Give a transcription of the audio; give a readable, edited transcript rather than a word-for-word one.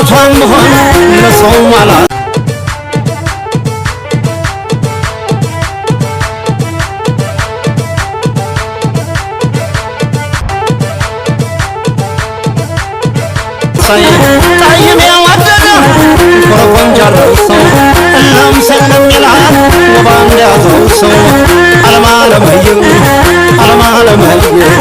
ሞቷም ሆነ ለሰው ማላት طيب يا ودد كركم جرسو اللهم سلم يلعب وبان يا زوسو على ما لم هي